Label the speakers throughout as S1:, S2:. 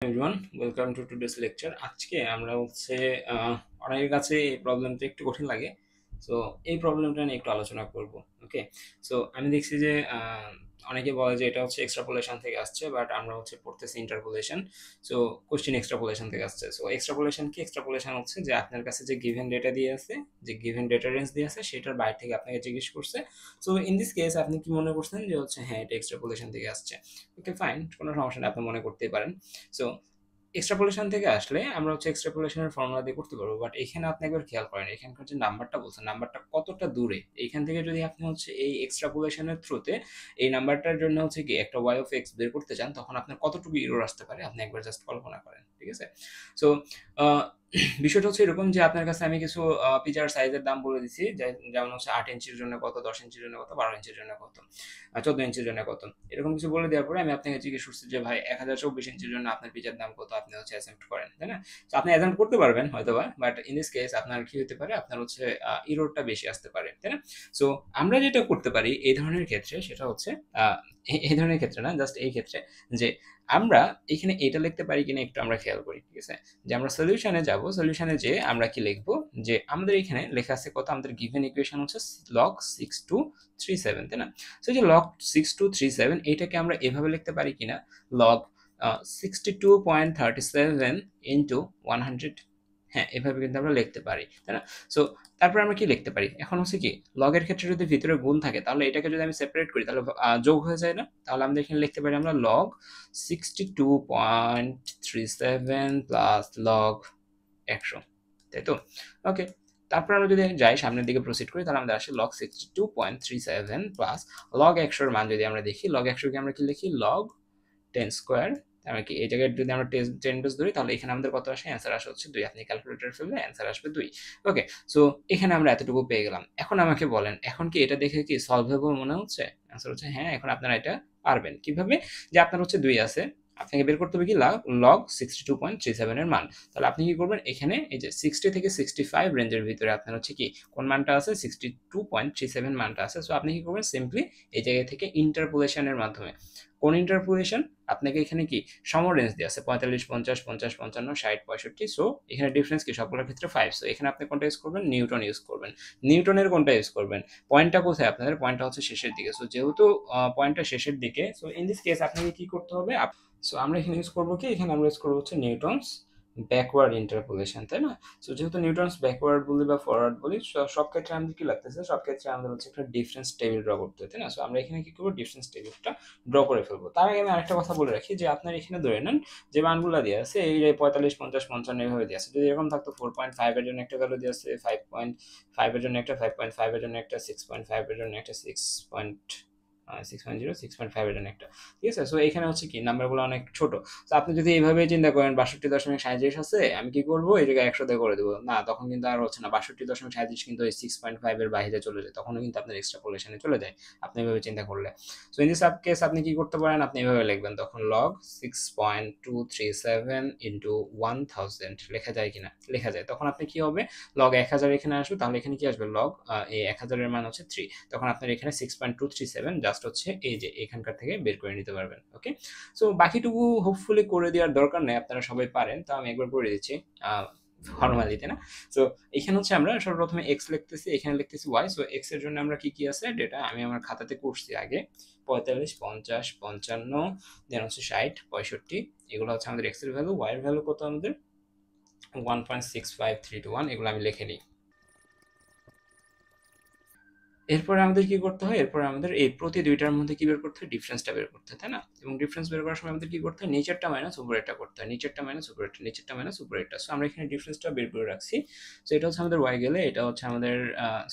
S1: Everyone, welcome to today's lecture. আজকে আমরা হচ্ছে অনেকের কাছে এই প্রবলেমটা একটু কঠিন লাগে। সো এই প্রবলেমটা নিয়ে একটু আলোচনা করব। ওকে, সো আমি দেখছি যে অনেকে বলে যে এটা হচ্ছে এক্সট্রাপোলেশন থেকে আসছে, বাট আমরা হচ্ছে পড়তেছি ইন্টারপোলেশন। সো কোশ্চেন এক্সট্রাপোলেশন থেকে আসছে। সো এক্সট্রাপোলেশন কি? এক্সট্রাপোলেশন হচ্ছে যে আপনার কাছে যে গিভেন ডেটা দিয়ে আছে, যে গিভেন ডেটা রেঞ্জ দিয়ে আছে, সেটার বাইরে থেকে আপনাকে জিজ্ঞেস করছে। সো ইন দিস কেস আপনি কি মনে করছেন যে হচ্ছে হ্যাঁ এটা এক্সট্রাপোলেশন থেকে আসছে। ওকে ফাইন, কোনো সমস্যা নেই, আপনি মনে করতেই পারেন। সো এক্সট্রাপোলেশন থেকে আসলে আমরা হচ্ছে এক্সট্রাপোলেশনের ফর্মুলা দিয়ে করতে পারবো, বাট এখানে আপনি একবার খেয়াল করেন এখানকার যে নাম্বারটা বলছেন, নাম্বারটা কতটা দূরে। এইখান থেকে যদি আপনি হচ্ছে এই এক্সট্রাপোলেশনের থ্রুতে এই নাম্বারটার জন্য হচ্ছে কি একটা ওয়াই অফ এক্স বের করতে চান, তখন আপনার কতটুকু ইরর আসতে পারে আপনি একবার জাস্ট কল্পনা করেন। ঠিক আছে? সো বিষয়টা হচ্ছে এরকম যে আপনার কাছে আমি কিছু পিজার সাইজের দাম বলে দিচ্ছি, যেমন হচ্ছে 8 ইঞ্চির জন্য কত, 10 ইঞ্চির জন্য কত, 12 ইঞ্চির জন্য কত, 14 ইঞ্চির জন্য কত, এরকম কিছু বলে দেওয়ার পরে আমি আপনাকে জিজ্ঞেস করছি যে ভাই 1024 ইঞ্চির জন্য আপনার পিজার দাম কত, আপনি হচ্ছে অ্যাসেম্পট করেন, তাই না? তো আপনি অ্যাসেম্পট করতে পারবেন হয়তোবা, বাট ইন দিস কেস আপনার কি হতে পারে, আপনার হচ্ছে ইরোরটা বেশি আসতে পারে, তাই না? সো আমরা যেটা করতে পারি এই ধরনের ক্ষেত্রে সেটা হচ্ছে আহ, এই ধরনের ক্ষেত্রে না, জাস্ট এই ক্ষেত্রে যে আমরা এখানে এটা লিখতে পারি কিনা একটু আমরা খেয়াল করি। ঠিক আছে? যে আমরা সলিউশনে যাব, সলিউশনে যে আমরা কি লিখবো, যে আমাদের এখানে লেখা আছে কত, আমাদের গিভেন ইকুয়েশন হচ্ছে লগ 6237, তাই না? সো যে লগ 6237 এটাকে আমরা এভাবে লিখতে পারি কিনা, লগ 62.37 ইন্টু 100। হ্যাঁ, এভাবে কিন্তু আমরা লিখতে পারি, তাই না? সো তারপর আমরা কি লিখতে পারি এখন হচ্ছে কি, লগের ক্ষেত্রে যদি ভিতরে গুণ থাকে তাহলে এটাকে যদি আমি সেপারেট করি তাহলে যোগ হয়ে যায় না? তাহলে আমরা এখানে লিখতে পারি আমরা লগ 62.37 প্লাস লগ 100, তাই তো? ওকে, তারপর আমরা যদি যাই সামনের দিকে প্রসিড করি তাহলে আমাদের আসে লগ 62.37 প্লাস লগ 100 মান যদি আমরা দেখি, লগ 100 কে আমরা কি লিখি, লগ 10 স্কোয়ার। আমরা কি এই জায়গায় যদি আমরা 10 বেস ধরি তাহলে এখানে আমাদের কত আসে, অ্যান্সার আসে হচ্ছে 2। আপনি ক্যালকুলেটর ফেললে অ্যান্সার আসবে 2। ওকে, সো এখানে আমরা এতটুকু পেয়ে গেলাম। এখন আমাকে বলেন, এখন কি এটা দেখে কি সলভেবল মনে হচ্ছে? অ্যান্সার হচ্ছে হ্যাঁ, এখন আপনারা এটা পারবেন। কিভাবে? যে আপনার হচ্ছে 2 আছে, আপনাকে বের করতে হবে কি, লগ 62.37 এর মান। তাহলে আপনি কি করবেন, এখানে এই যে 60 থেকে 65 রেঞ্জের ভিতরে আপনার হচ্ছে কি কোন মানটা আছে, 62.37 মানটা আছে। সো আপনি কি করবেন, সিম্পলি এই জায়গা থেকে ইন্টারপোলেশনের মাধ্যমে, কোন ইন্টারপোলেশন, আপনাকে এখানে কি সম রেঞ্জ দিয়ে আছে 45, 50, 50, 55, 60, 65। সো এখানে ডিফারেন্স কি সবগুলোর ক্ষেত্রে 5। সো এখানে আপনি কোনটা ইউজ করবেন, নিউটন ইউজ করবেন। নিউটনের কোনটা ইউজ করবেন, পয়েন্টটা কোথায় আপনাদের, পয়েন্টটা হচ্ছে শেষের দিকে। সো যেহেতু পয়েন্টটা শেষের দিকে, সো ইন দিস কেস আপনাকে কি করতে হবে, সো আমরা এখানে ইউজ করবো কি, এখানে আমরা ইউজ করবো হচ্ছে নিউটনস ব্যাকওয়ার্ড ইন্টারপোলেশন, তাই না? সো যেহেতু নিউটনস ব্যাকওয়ার্ড বলি বা ফরওয়ার্ড বলি, সব ক্ষেত্রে আমাদের কি লাগতেছে, সব ক্ষেত্রে আমাদের হচ্ছে একটা ডিফারেন্স টেবিল ড্র করতে হয়, তাই না? সো আমরা এখানে কি করবো, ডিফারেন্স টেবিলটা ড্র করে ফেলবো। তার আগে আমি আরেকটা কথা বলে রাখি যে আপনার এখানে ধরে নেন যে মানগুলো দিয়ে আছে এই যে 45, 50, 55 এভাবে দিয়ে আছে। যদি এরকম থাকতো 4.5 এর জন্য একটা ভ্যালু দিয়ে আছে, 5.5 এর জন্য একটা, 5.5 এর জন্য একটা, 6.5 এর জন্য একটা, 6.0, 6.5 এর জন্য একটা। ঠিক আছে? সো এখানে হচ্ছে কি নাম্বারগুলো অনেক ছোট। তো আপনি যদি এইভাবে চিন্তা করেন 62.37 আছে, আমি কি করবো, এই জায়গায় 100 দিয়ে করে দেবো না, তখন কিন্তু আর হচ্ছে না। 62.37 কিন্তু ওই 6.5 এর বাইরে চলে যায়, তখনও কিন্তু আপনার এক্সট্রাপোলেশনে চলে যায় আপনি এভাবে চিন্তা করলে। সো ইন দিস কেস আপনি কি করতে পারেন, আপনি এভাবে লিখবেন, তখন লগ 6.237 ইন্টু 1000 লেখা যায় কিনা, লেখা যায়। তখন আপনি কি হবে, লগ 1000 এখানে আসবে, তাহলে এখানে কি আসবে, লগ এই 1000 এর মান হচ্ছে 3। তখন আপনার এখানে 6.237 জাস্ট হচ্ছে এই যে এখানকার থেকে বের করে নিতে পারবেন। ওকে, সো বাকিটুকু হোপফুলি করে দেওয়ার দরকার নেই, আপনারা সবাই পারেন। তো আমি একবার করে দিচ্ছি ফর্মালিতে না। সো এখানে হচ্ছে আমরা সর্বপ্রথমে এক্স লিখতেছি, এখানে লিখতেছি ওয়াই। সো এক্স এর জন্য আমরা কি কি আছে ডেটা আমি আমার খাতাতে করছি আগে, 45, 50, 55, দেন হচ্ছে 60, 65, এগুলো হচ্ছে আমাদের এক্স এর ভ্যালু। ওয়াই এর ভ্যালু কত আমাদের, 1.65321, এগুলো আমি লিখে নিই। এরপরে আমাদের কি করতে হয়, এরপরে আমাদের এই প্রতি দুইটার মধ্যে কি বের করতে হয়, ডিফারেন্সটা বের করতে হয়, তাই না? এবং ডিফারেন্স বের করার সময় আমাদের কি করতে হয়, নিচেরটা মাইনাস উপরেরটা করতে হয়, নিচেরটা মাইনাস উপরেরটা, নিচেরটা মাইনাস উপরেরটা। সো আমরা এখানে ডিফারেন্সটা বের করে রাখছি। সো এটা হচ্ছে আমাদের ওয়াই গেলে, এটা হচ্ছে আমাদের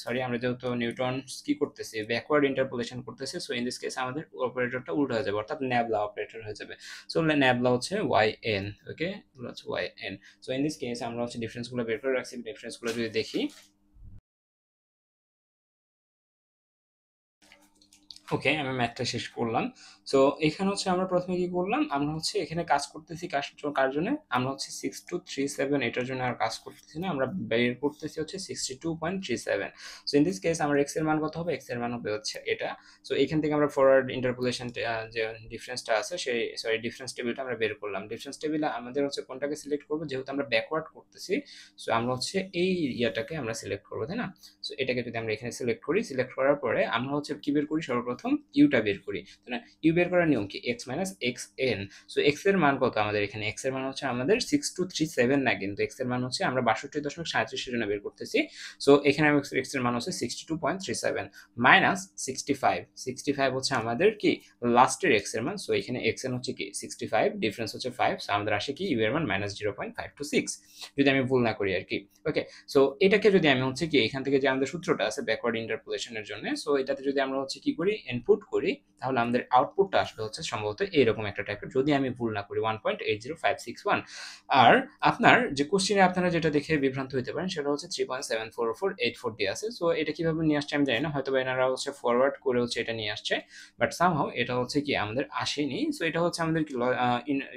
S1: সরি, আমরা যেহেতু নিউটন কি করতেছি, ব্যাকওয়ার্ড ইন্টারপোলেশন করতেছি। সো ইন দিস কেস আমাদের অপারেটরটা উল্টো হয়ে যাবে, অর্থাৎ ন্যাবলা অপারেটর হয়ে যাবে। সো ন্যাবলা হচ্ছে ওয়াই এন। ওকে, এগুলো হচ্ছে Y N. So in this case আমরা হচ্ছে ডিফারেন্সগুলো বের করে রাখছি। ডিফারেন্সগুলো যদি দেখি, ওকে, আমি ম্যাথটা শেষ করলাম। সো এখানে হচ্ছে আমরা প্রথমে কি করলাম, আমরা হচ্ছে এখানে কাজ করতেছি কার জন্য, আমরা হচ্ছে 6237 এটার জন্য আর কাজ করতেছি না, আমরা বের করতেছি হচ্ছে 62.37। সো ইন দিস কেস আমার এক্স এর মান কত হবে, এক্স এর মান হবে হচ্ছে এটা। সো এখান থেকে আমরা ফরওয়ার্ড ইন্টারপোলেশন যে ডিফারেন্সটা আছে সেই ডিফারেন্স টেবিলটা আমরা বের করলাম। ডিফারেন্স টেবিলে আমাদের হচ্ছে কোনটাকে সিলেক্ট করবো, যেহেতু আমরা ব্যাকওয়ার্ড করতেছি, সো আমরা হচ্ছে এই ইয়াটাকে আমরা সিলেক্ট করবো, তাই না? সো এটাকে যদি আমরা এখানে সিলেক্ট করি, সিলেক্ট করার পরে আমরা হচ্ছে কি বের করি, সর্বপ্রথম ইউটা বের করি, তাই না? ইউ বের করার নিয়ম কি, x minus x N. So x এর মান কত আমাদের এখানে, এক্স এর মান হচ্ছে আমাদের 6237 না, কিন্তু এক্স এর মান হচ্ছে আমরা 62.37 জন্য বের করতেছি। সো এখানে এক্স এর মান হচ্ছে 62.37 মাইনাস 65 হচ্ছে আমাদের কি লাস্টের এক্স এর মান। সো এখানে এক্স এর হচ্ছে কি 65, ডিফারেন্স হচ্ছে 5, সো আমাদের আসে কি ইউ এর মান মাইনাস 0.526, যদি আমি ভুল না করি আর কি। ওকে, সো এটাকে যদি আমি হচ্ছে কি এখান থেকে যে আমাদের সূত্রটা আছে ব্যাকওয়ার্ড ইন্টারপোলেশনের জন্য, সো এটাতে যদি আমরা হচ্ছে কি করি ইনপুট করি, তাহলে আমাদের আউটপুটটা আসবে হচ্ছে সম্ভবত এরকম একটা টাইপের, যদি আমি ভুল না করি 1.80561। আর আপনার যে কোশ্চেনে আপনারা যেটা দেখে বিভ্রান্ত হতে পারেন সেটা হচ্ছে 3.744484 দিয়ে আছে। সো এটা কিভাবে নিয়ে আসছে আমি জানি না, হয়তো বা এনারা হচ্ছে ফরওয়ার্ড করে হচ্ছে এটা নিয়ে আসছে, বাট সামহাও এটা হচ্ছে কি আমাদের আসেনি। সো এটা হচ্ছে আমাদের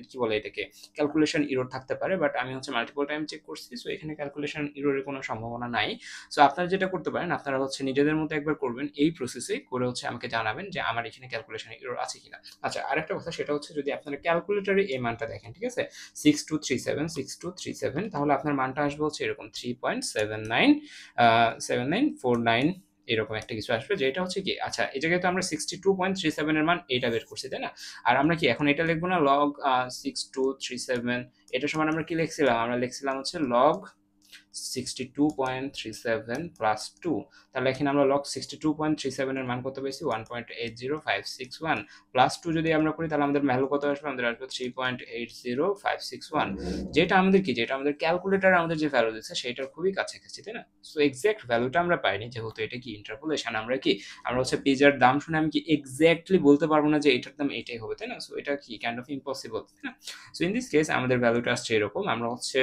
S1: কি বলে এটাকে ক্যালকুলেশন ইরর থাকতে পারে, বাট আমি হচ্ছে মাল্টিপল টাইম চেক করছি, সো এখানে ক্যালকুলেশন ইররের কোনো সম্ভাবনা নাই। সো আপনারা যেটা করতে পারেন, আপনারা হচ্ছে নিজেদের মতো একবার করবেন এই প্রসেসে করে, হচ্ছে আমাকে জানাবেন যে আমার এখানে ক্যালকুলেশন ইরর আছে কিনা। আচ্ছা, আরেকটা কথা, সেটা হচ্ছে যদি আপনারা ক্যালকুলেটরে এই মানটা দেখেন, ঠিক আছে, 6237 তাহলে আপনার মানটা আসবে হচ্ছে এরকম 3.7949 এরকম একটা কিছু আসবে, যেটা হচ্ছে কি, আচ্ছা এই জায়গায় তো আমরা 62.37 এর মান এটা বের করছি, তাই না? আর আমরা কি এখন এটা লিখবো না, লগ 6237, এটা সমান আমরা কি লিখছিলাম, আমরা লিখছিলাম হচ্ছে লগ 62.37 প্লাস 2। তাহলে এখানে আমরা লগ 62.37 এর মান কত পেয়েছি, 1.80561 প্লাস 2 যদি আমরা করি তাহলে আমাদের ভ্যালু কত আসবে, আমাদের আসবে 3.80561, যেটা আমাদের কি, যেটা আমাদের ক্যালকুলেটর আমাদের যে ভ্যালু দিচ্ছে সেটার খুবই কাছাকাছি, তাই না? সো এক্সাক্ট ভ্যালুটা আমরা পাইনি, যেহেতু এটা কি ইন্টারপোলেশন, আমরা কি, আমরা হচ্ছে পেজের দাম শুনে আমি কি এক্স্যাক্টলি বলতে পারবো না যে এটার দাম এটাই হবে, তাই না? সো এটা কি কাইন্ড অফ ইম্পসিবল, তাই না? সো ইন দিস কেস আমাদের ভ্যালুটা আসছে এরকম, আমরা হচ্ছে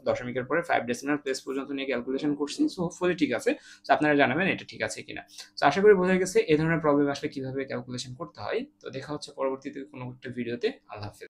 S1: দশমিকের পরে 5 ডেসিমাল প্লেস পর্যন্ত নিয়ে ক্যালকুলেশন করছি। সো হোপফুলি ঠিক আছে। সো আপনারা জানাবেন এটা ঠিক আছে কিনা। সো আশা করি বোঝা গেছে এই ধরনের প্রবলেম আসলে কিভাবে ক্যালকুলেশন করতে হয়। তো দেখা হচ্ছে পরবর্তীতে কোনো একটা ভিডিওতে। আল্লাহ হাফেজ।